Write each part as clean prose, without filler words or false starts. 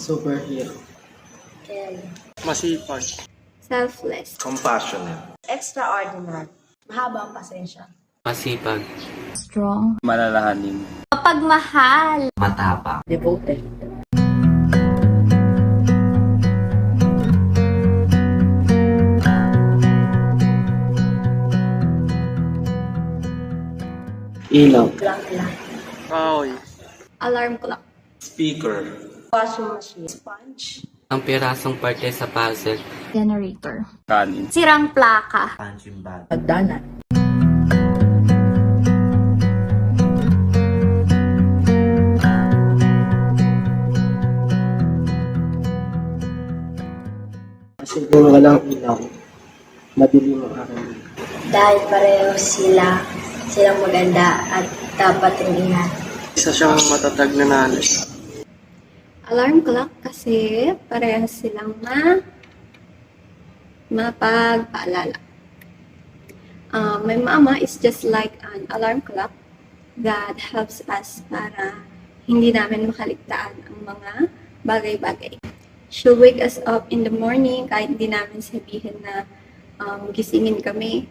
Superhero. Caring. Masipag. Selfless. Compassionate. Extraordinary. Mahaba ang pasensya. Masipag. Strong. Malalahanin. Mapagmahal. Matapang. Devoted. Ilaw. Blank lang. Kahoy. Alarm clock. Speaker. Washing machine. Sponge. Ang pirasong parte sa puzzle. Generator. Kanin. Sirang plaka. Punching bag. Pagdanan. Kasi kung walang ilaw, madilim ang aking buhay. Dahil pareho silang maganda at dapat rin ingat. Isa siyang matatag na nanay. Alarm clock kasi parehas silang mapagpaalala. My mama is just like an alarm clock that helps us para hindi namin makaligtaan ang mga bagay-bagay. She'll wake us up in the morning kahit hindi namin sabihin na gisingin kami.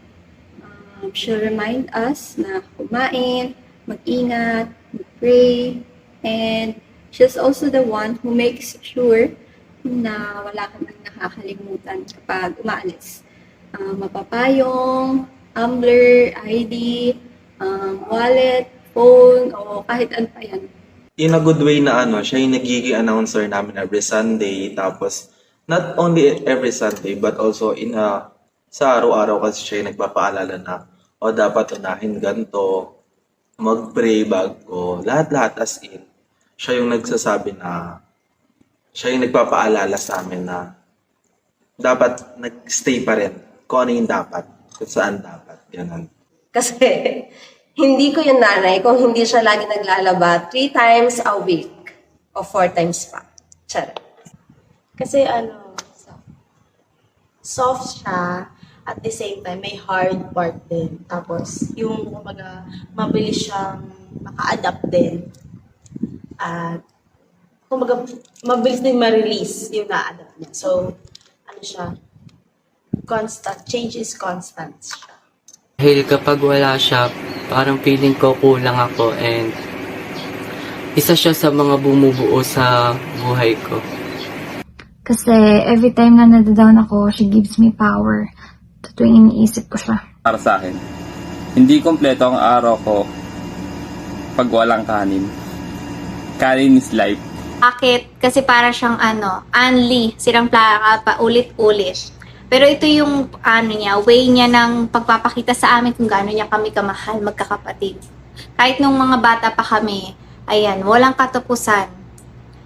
She'll remind us na kumain, mag-ingat, mag-pray, and she's also the one who makes sure na wala kang nakakalimutan kapag umaalis. Mapapayong, tumbler, ID, wallet, phone, o kahit ano pa yan. In a good way na siya yung nagiging announcer namin every Sunday. Tapos, not only every Sunday, but also sa araw-araw kasi siya yung nagpapaalala na, o dapat unahin ganito, mag-pray bago, lahat-lahat as in. Siya yung nagsasabi na, siya yung nagpapaalala sa amin na, dapat nag-stay pa rin kung ano yung dapat, kung saan dapat, ganun. Kasi hindi ko yung nanay kung hindi siya lagi naglalaba 3 times a week o 4 times pa. Charot. Kasi soft siya at the same time may hard part din. Tapos yung kumbaga mabilis siyang maka-adapt din. At kumbaga mabilis din ma-release yung na-adapt niya. So siya, constant, change is constant siya. Dahil kapag wala siya, parang feeling ko kulang ako and isa siya sa mga bumubuo sa buhay ko. Kasi every time na nadadown ako, she gives me power. Tuwing iniisip ko siya. Para sa akin, hindi kompleto ang araw ko pag walang kanin. Kanin is life. Bakit? Kasi para siyang Anli, sirang plaka pa ulit-ulit. Pero ito yung way niya ng pagpapakita sa amin kung gaano niya kami kamahal magkakapatid. Kahit nung mga bata pa kami, ayan, walang katapusan.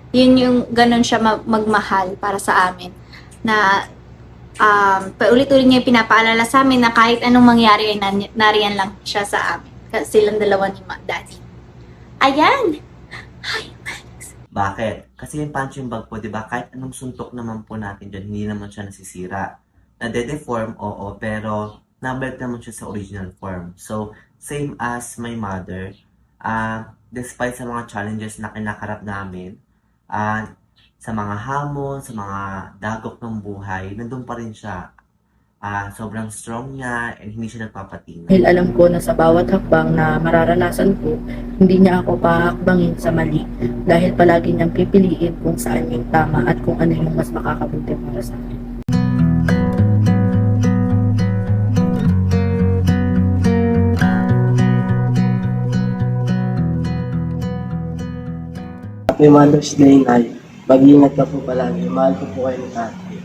Yun yung ganun siya magmahal para sa amin. Na paulit-ulit niya pinapaalala sa amin na kahit anong mangyari ay nariyan lang siya sa amin. Silang dalawa ni Daddy. Ayan! Hi, Max! Bakit? Kasi yung punching bag po, di ba, kahit anong suntok naman po natin dyan, hindi naman siya nasisira. Nade-deform, oo, pero nabalik naman siya sa original form. So, same as my mother, despite sa mga challenges na kinakarap namin, sa mga hamon, sa mga dagok ng buhay, nandun pa rin siya. Sobrang strong niya and hindi siya nagpapatingin. Dahil alam ko na sa bawat hakbang na mararanasan ko, hindi niya ako pahakbangin sa mali dahil palagi niyang pipiliin kung saan yung tama at kung ano yung mas makakabuti para sa akin. Happy Mother's Day, Nay. Mag-ingat ka po palagi. Mahal ko po kayo ni Ate.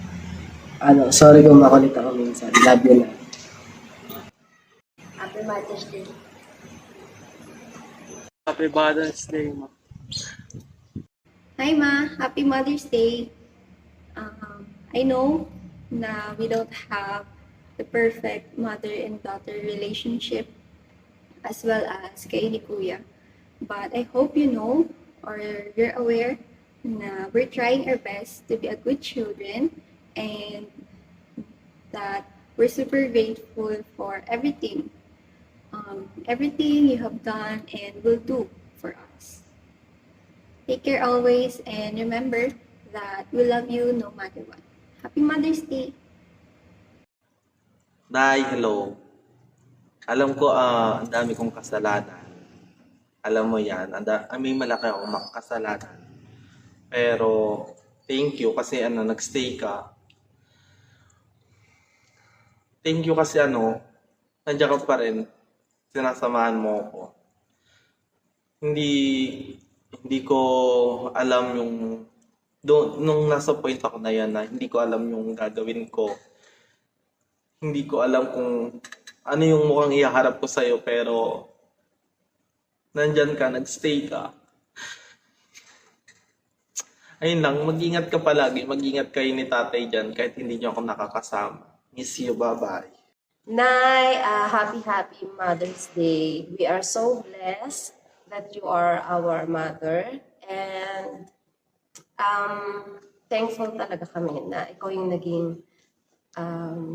Sorry kung makulit ako minsan. Love you, Nay. Happy Mother's Day. Happy Mother's Day, ma. Hi, Ma. Happy Mother's Day. I know na we don't have the perfect mother and daughter relationship as well as kay ni Kuya. But I hope you know or you're aware na we're trying our best to be a good children and that we're super grateful for everything you have done and will do for us. Take care always and remember, that we love you no matter what. Happy Mother's Day! Nay, hello. Alam ko, ang dami kong kasalanan. Alam mo yan, may malaki akong kasalanan. Pero, thank you kasi nagstay ka. Thank you kasi nandiyan ka pa rin. Sinasamahan mo ako. Hindi ko alam yung nung nasa point ako na yan na hindi ko alam yung gagawin ko. Hindi ko alam kung ano yung mukhang ihaharap ko sa'yo, pero nandyan ka, nagstay ka. Ayun lang, mag-ingat ka palagi. Mag-ingat kayo ni tatay dyan kahit hindi niyo ako nakakasama. Miss you, bye-bye. Nay, happy Mother's Day. We are so blessed that you are our mother. And thankful talaga kami na ikaw yung naging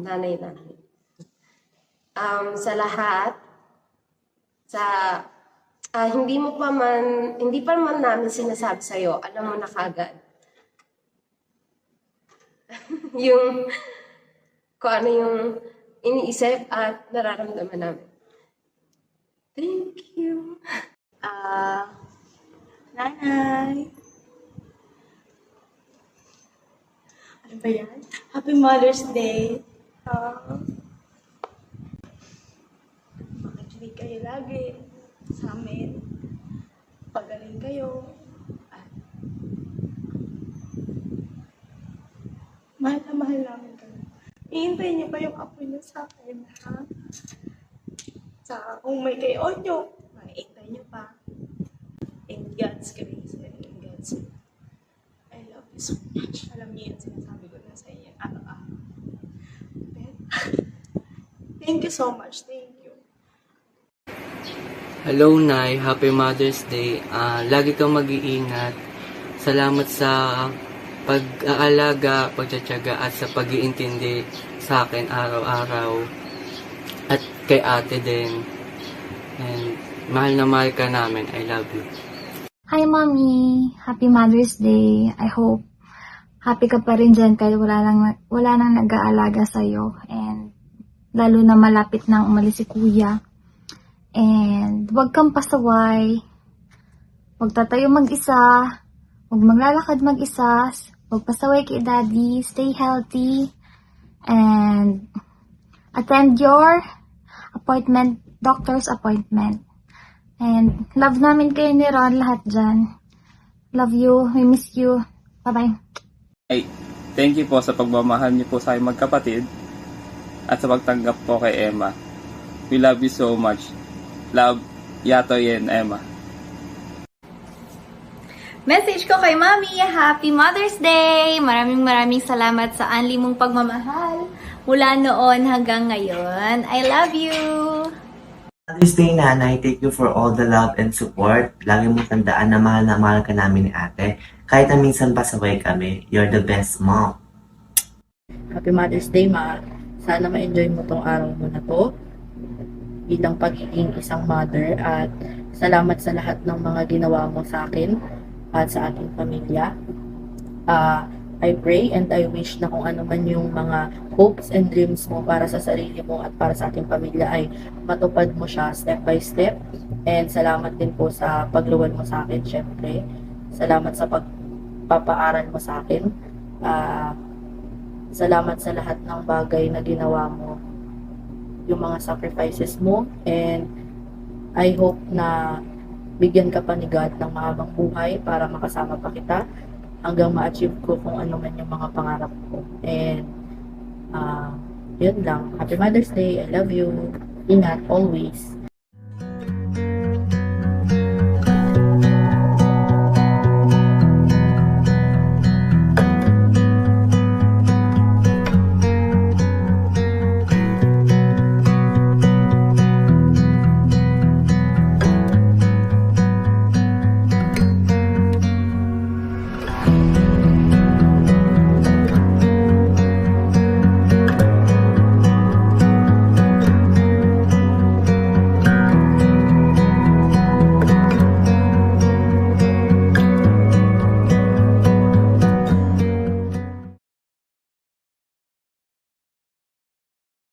nanay namin. Sa lahat, hindi pa man namin sinasabi sa'yo, alam mo na kagad. Kung ano yung iniisip at nararamdaman namin. Thank you. Nanay. Ano ba yan? Happy Mother's Day. Makikinig kayo lagi sa amin. Pagaling kayo. At mahal namin kayo. Iintayin niyo pa yung apo niyo sa akin, ha? Kung may kayo nyo, makikita niyo pa. In God's grace and in God's will. I love you so much. Alam niyo yan, sinasabi ko na sa inyo araw-araw. Thank you so much. Thank you. Hello, Nay. Happy Mother's Day. Lagi kang mag-iingat. Salamat sa pag-aalaga, pagtsatsaga at sa pag-iintindi sa akin araw-araw. At kay ate din. And mahal na mahal ka namin. I love you. Hi, Mommy! Happy Mother's Day. I hope happy ka pa rin dyan kahit wala nang nag-aalaga sa'yo. And lalo na malapit nang umalis si Kuya. And huwag kang pasaway. Huwag tatayo mag-isa. Huwag maglalakad mag-isa. Huwag pasaway kay Daddy. Stay healthy. And attend your doctor's appointment. And love namin kayo ni Ron lahat dyan. Love you. We miss you. Bye-bye. Ay, thank you po sa pagmamahal niyo po sa aming magkapatid at sa pagtanggap po kay Emma. We love you so much. Love, Yatoy and Emma. Message ko kay Mommy. Happy Mother's Day! Maraming salamat sa anli mong pagmamahal. Mula noon hanggang ngayon. I love you! Mother's Day, Nanay. Thank you for all the love and support. Lagi mong tandaan na mahal ka namin ni ate. Kahit na minsan pasaway kami, you're the best mom. Happy Mother's Day, Ma. Sana ma-enjoy mo tong araw mo na to bilang pagiging isang mother, at salamat sa lahat ng mga ginawa mo sa akin at sa ating pamilya. I pray and I wish na kung ano man yung mga hopes and dreams mo para sa sarili mo at para sa ating pamilya ay matupad mo siya step by step. And salamat din po sa pagluwal mo sa akin, syempre. Salamat sa pagpapaaral mo sa akin. Salamat sa lahat ng bagay na ginawa mo, yung mga sacrifices mo, and I hope na bigyan ka pa ni God ng mahabang buhay para makasama pa kita hanggang ma-achieve ko kung ano man yung mga pangarap ko. And yun lang. Happy Mother's Day. I love you. Ingat always.